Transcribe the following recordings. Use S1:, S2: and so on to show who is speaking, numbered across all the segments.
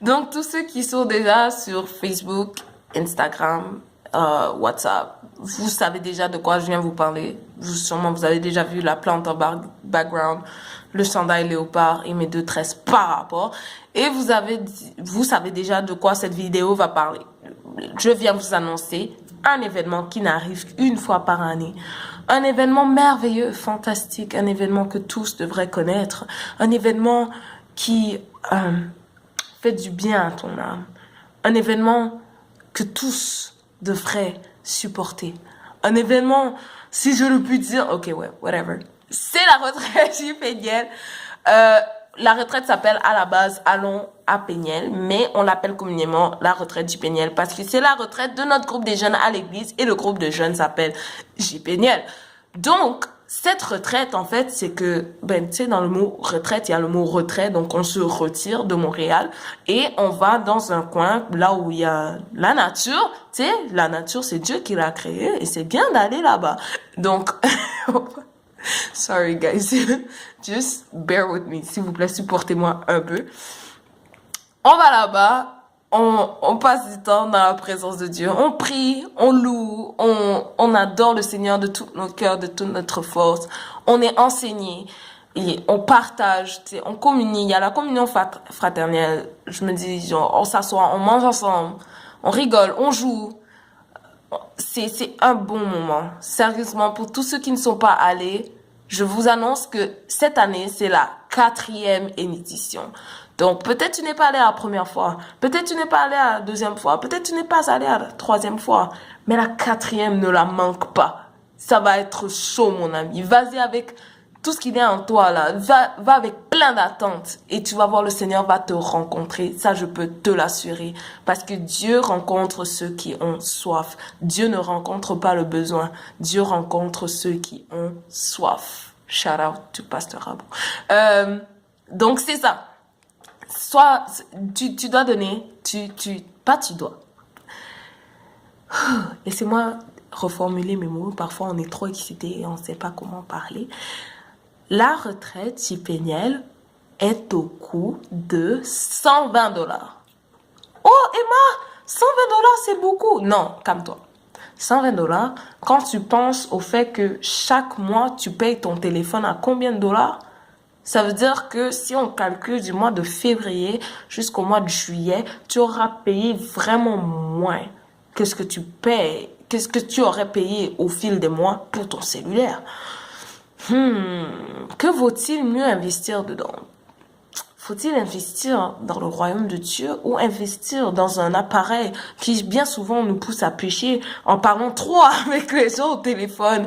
S1: Donc, tous ceux qui sont déjà sur Facebook, Instagram, WhatsApp, vous savez déjà de quoi je viens vous parler. Sûrement, vous avez déjà vu la plante en background, le chandail léopard et mes deux tresses par rapport. Et vous savez déjà de quoi cette vidéo va parler. Je viens vous annoncer un événement qui n'arrive qu'une fois par année. Un événement merveilleux, fantastique, un événement que tous devraient connaître. Un événement qui fait du bien à ton âme. Un événement que tous devraient supporter. Un événement, si je le puis dire, ok, ouais, whatever. C'est la retraite du Péniel. La retraite s'appelle à la base Allons à Péniel, mais on l'appelle communément la retraite du Péniel parce que c'est la retraite de notre groupe des jeunes à l'église et le groupe de jeunes s'appelle J Péniel. Donc, cette retraite, en fait, c'est que, tu sais, dans le mot retraite, il y a le mot retrait, donc on se retire de Montréal et on va dans un coin, là où il y a la nature, tu sais, la nature, c'est Dieu qui l'a créée et c'est bien d'aller là-bas. Donc, sorry guys, just bear with me, s'il vous plaît, supportez-moi un peu. On va là-bas. On passe du temps dans la présence de Dieu. On prie, on loue, on adore le Seigneur de tout notre cœur, de toute notre force. On est enseigné et on partage, tu sais, on communie. Il y a la communion fraternelle. Je me dis, genre, on s'assoit, on mange ensemble, on rigole, on joue. C'est un bon moment. Sérieusement, pour tous ceux qui ne sont pas allés, je vous annonce que cette année, c'est la 4e édition. Donc, peut-être tu n'es pas allé à la première fois. Peut-être tu n'es pas allé à la deuxième fois. Peut-être tu n'es pas allé à la 3e fois. Mais la 4e, ne la manque pas. Ça va être chaud, mon ami. Vas-y avec tout ce qu'il y a en toi, là. Va avec plein d'attentes. Et tu vas voir, le Seigneur va te rencontrer. Ça, je peux te l'assurer. Parce que Dieu rencontre ceux qui ont soif. Dieu ne rencontre pas le besoin. Dieu rencontre ceux qui ont soif. Shout out to Pasteur Rabou. Donc, c'est ça. Soit tu dois donner, tu dois. Laissez-moi reformuler mes mots. Parfois, on est trop excité et on ne sait pas comment parler. La retraite chez Péniel est au coût de 120 $. Oh, Emma, 120 $, c'est beaucoup. Non, calme-toi. 120 $, quand tu penses au fait que chaque mois, tu payes ton téléphone à combien de dollars? Ça veut dire que si on calcule du mois de février jusqu'au mois de juillet, tu auras payé vraiment moins que ce que tu payes, qu'est-ce que tu aurais payé au fil des mois pour ton cellulaire. Que vaut-il mieux investir dedans? Faut-il investir dans le royaume de Dieu ou investir dans un appareil qui bien souvent nous pousse à pécher en parlant trop avec les gens au téléphone,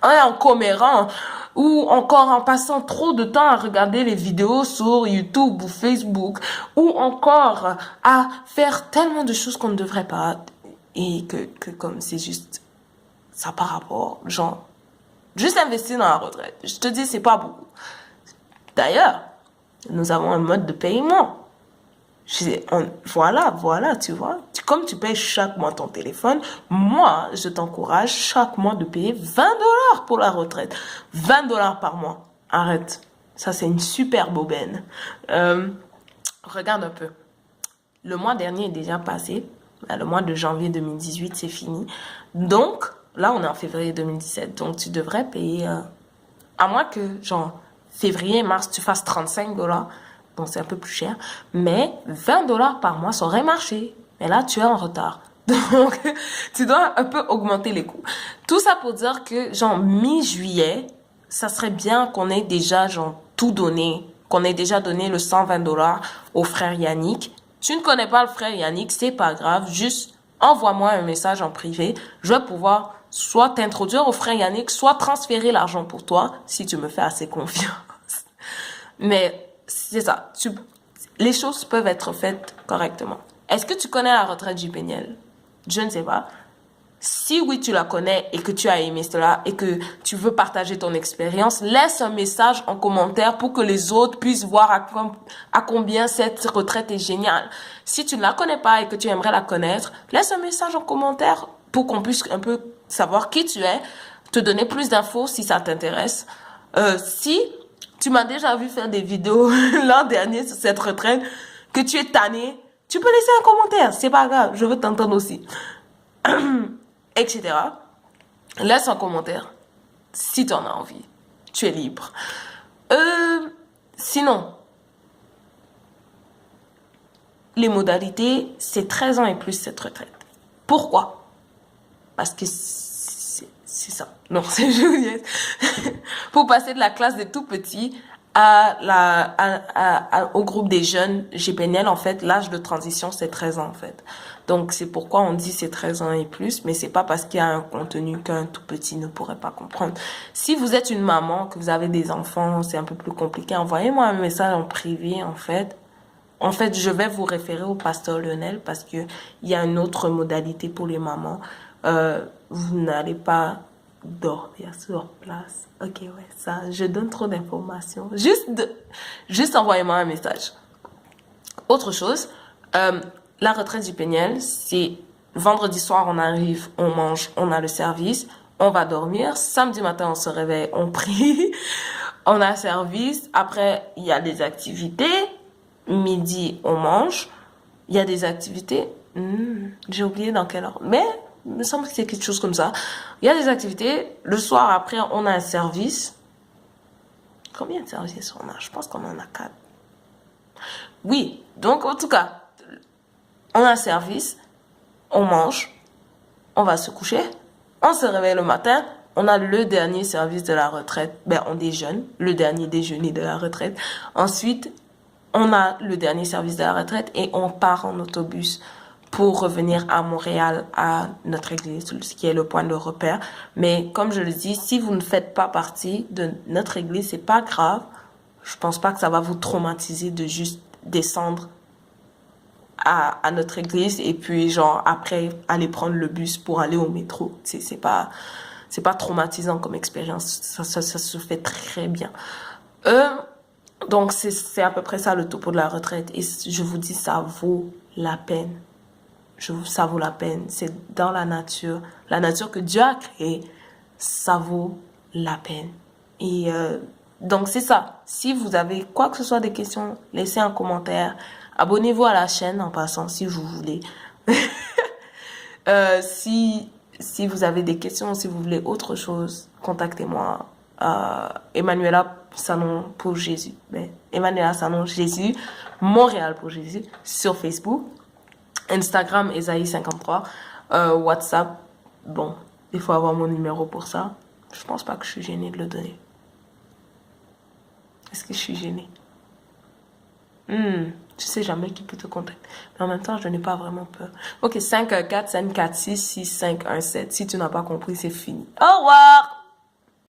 S1: en commérant, ou encore en passant trop de temps à regarder les vidéos sur YouTube ou Facebook, ou encore à faire tellement de choses qu'on ne devrait pas, et que comme c'est juste ça par rapport, genre, juste investir dans la retraite. Je te dis, c'est pas beaucoup. D'ailleurs, nous avons un mode de paiement. Voilà, tu vois. Comme tu payes chaque mois ton téléphone, moi, je t'encourage chaque mois de payer 20 $ pour la retraite. 20 $ par mois. Arrête. Ça, c'est une super aubaine. Regarde un peu. Le mois dernier est déjà passé. Le mois de janvier 2018, c'est fini. Donc, là, on est en février 2017. Donc, tu devrais payer, à moins que, genre, février, mars, tu fasses 35 $. Bon, c'est un peu plus cher. Mais 20 $ par mois, ça aurait marché. Mais là, tu es en retard. Donc, tu dois un peu augmenter les coûts. Tout ça pour dire que, genre, mi-juillet, ça serait bien qu'on ait déjà, genre, tout donné. Qu'on ait déjà donné le 120 $ au frère Yannick. Tu ne connais pas le frère Yannick, c'est pas grave. Juste, envoie-moi un message en privé. Je vais pouvoir soit t'introduire au frère Yannick, soit transférer l'argent pour toi, si tu me fais assez confiance. Mais c'est ça. Les choses peuvent être faites correctement. Est-ce que tu connais la retraite du Péniel? Je ne sais pas. Si oui, tu la connais et que tu as aimé cela et que tu veux partager ton expérience, laisse un message en commentaire pour que les autres puissent voir à combien cette retraite est géniale. Si tu ne la connais pas et que tu aimerais la connaître, laisse un message en commentaire pour qu'on puisse un peu savoir qui tu es, te donner plus d'infos si ça t'intéresse. Si tu m'as déjà vu faire des vidéos l'an dernier sur cette retraite, que tu es tanné, tu peux laisser un commentaire. C'est pas grave, je veux t'entendre aussi. Etc. Laisse un commentaire si tu en as envie. Tu es libre. Sinon, les modalités, c'est 13 ans et plus cette retraite. Pourquoi? Parce que c'est ça. Non, c'est Juliette. Pour passer de la classe des tout petits au groupe des jeunes GPNL, en fait, l'âge de transition, c'est 13 ans, en fait. Donc, c'est pourquoi on dit c'est 13 ans et plus, mais c'est pas parce qu'il y a un contenu qu'un tout petit ne pourrait pas comprendre. Si vous êtes une maman, que vous avez des enfants, c'est un peu plus compliqué, envoyez-moi un message en privé, en fait. En fait, je vais vous référer au pasteur Lionel parce que il y a une autre modalité pour les mamans. Vous n'allez pas dormir sur place. Ok, ouais, ça, je donne trop d'informations. Juste envoyez-moi un message. Autre chose, la retraite du Péniel, c'est vendredi soir, on arrive, on mange, on a le service, on va dormir. Samedi matin, on se réveille, on prie, on a service. Après, il y a des activités. Midi, on mange. Il y a des activités. J'ai oublié dans quelle heure. Mais, il me semble que c'est quelque chose comme ça. Il y a des activités. Le soir, après, on a un service. Combien de services on a? Je pense qu'on en a 4. Oui. Donc, en tout cas, on a un service. On mange. On va se coucher. On se réveille le matin. On a le dernier service de la retraite. Ben, on déjeune. Le dernier déjeuner de la retraite. Ensuite, on a le dernier service de la retraite et on part en autobus pour revenir à Montréal, à notre église, ce qui est le point de repère. Mais comme je le dis, si vous ne faites pas partie de notre église, c'est pas grave. Je pense pas que ça va vous traumatiser de juste descendre à notre église et puis genre après aller prendre le bus pour aller au métro. C'est pas traumatisant comme expérience. Ça se fait très bien. Donc, c'est à peu près ça le topo de la retraite. Et je vous dis, ça vaut la peine. Ça vaut la peine. C'est dans la nature que Dieu a créée. Ça vaut la peine. Et donc, c'est ça. Si vous avez quoi que ce soit des questions, laissez un commentaire. Abonnez-vous à la chaîne en passant si vous voulez. Si vous avez des questions, si vous voulez autre chose, contactez-moi. Emmanuela Sanon pour Jésus. Emmanuela Sanon Jésus, Montréal pour Jésus, sur Facebook, Instagram Esaïe53, WhatsApp. Bon, il faut avoir mon numéro pour ça. Je pense pas que je suis gênée de le donner. Est-ce que je suis gênée? Tu sais jamais qui peut te contacter. Mais en même temps, je n'ai pas vraiment peur. Ok, 514-546-6517. Si tu n'as pas compris, c'est fini. Au revoir!